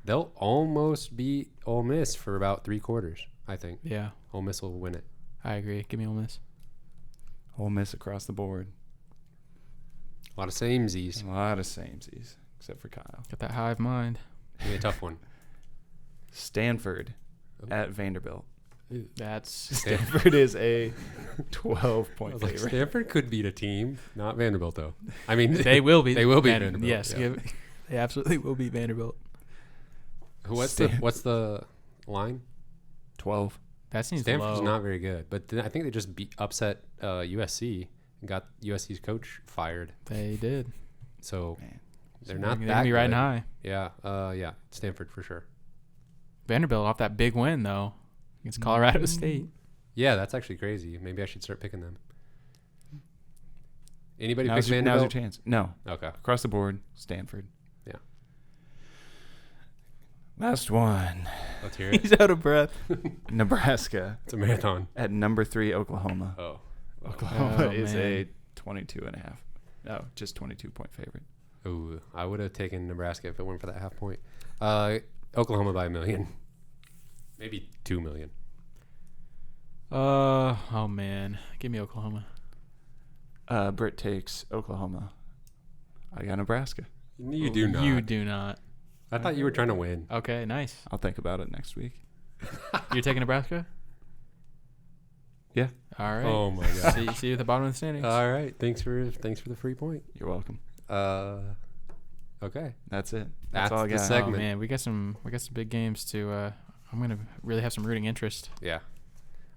They'll almost beat Ole Miss for about 3 quarters, I think. Yeah. Ole Miss will win it. I agree. Give me Ole Miss. Ole Miss across the board. A lot of samesies. A lot of samesies, except for Kyle. Got that hive mind. Give me a tough one. Stanford at Vanderbilt. That's Stanford is a 12-point favorite. Stanford could beat a team, not Vanderbilt though. I mean, they will be. They will beat Vanderbilt. Yes, yeah. they absolutely will beat Vanderbilt. What's the line? 12. That seems Stanford's low. not very good, but I think they just upset USC and got USC's coach fired. They did. So Man. they're not They're that gonna be riding good. high. Yeah, Stanford for sure. Vanderbilt off that big win though against Colorado State. Yeah, that's actually crazy. Maybe I should start picking them. Anybody pick Now's your Vanderbilt? chance. No. Okay. Across the board, Stanford. Yeah. Last one. Let's hear it. He's out of breath. Nebraska It's a marathon. at number 3 Oklahoma. Oh. Oklahoma Oh, is man. a 22.5. No, just 22-point favorite. Ooh, I would have taken Nebraska if it weren't for that half point. Oklahoma by 1 million. Maybe 2 million. Oh man, give me Oklahoma. Britt takes Oklahoma. I got Nebraska. You do not. You do not. I thought you were trying to win. Okay, nice. I'll think about it next week. You're taking Nebraska? Yeah. All right. Oh my god. See you at the bottom of the standings. All right. Thanks for the free point. You're welcome. Okay. That's it. That's all I the got. segment. Oh man, we got some big games to. I'm gonna really have some rooting interest. Yeah.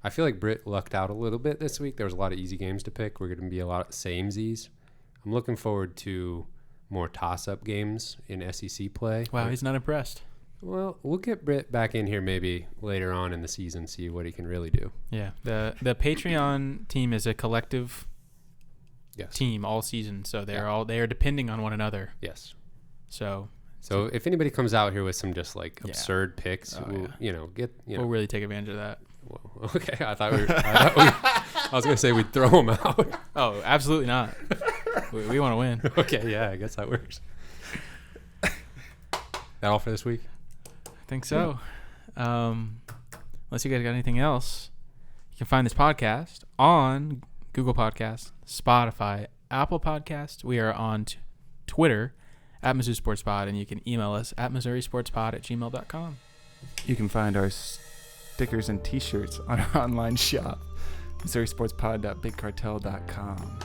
I feel like Britt lucked out a little bit this week. There was a lot of easy games to pick. We're going to be a lot of samesies. I'm looking forward to more toss-up games in SEC play. Wow, he's not impressed. Well, we'll get Britt back in here maybe later on in the season, see what he can really do. Yeah, the Patreon team is a collective team all season, so they are depending on one another. Yes. So if anybody comes out here with some just like absurd picks, we'll really take advantage of that. Well, okay, I was gonna say we'd throw them out. Oh, absolutely not. we want to win. Okay, yeah, I guess that works. That all for this week? I think so. Unless you guys got anything else, you can find this podcast on Google Podcasts, Spotify, Apple Podcasts. We are on Twitter at Mizzou Sports Pod, and you can email us at MissouriSportsPod@gmail.com. You can find our stickers and t-shirts on our online shop, MissouriSportsPod.BigCartel.com.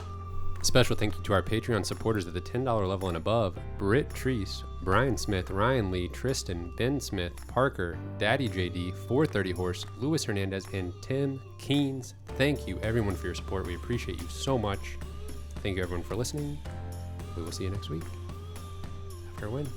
Special thank you to our Patreon supporters at the $10 level and above: Britt Treese, Brian Smith, Ryan Lee, Tristan, Ben Smith, Parker, Daddy JD, 430 Horse, Luis Hernandez, and Tim Keynes. Thank you, everyone, for your support. We appreciate you so much. Thank you, everyone, for listening. We will see you next week after a win.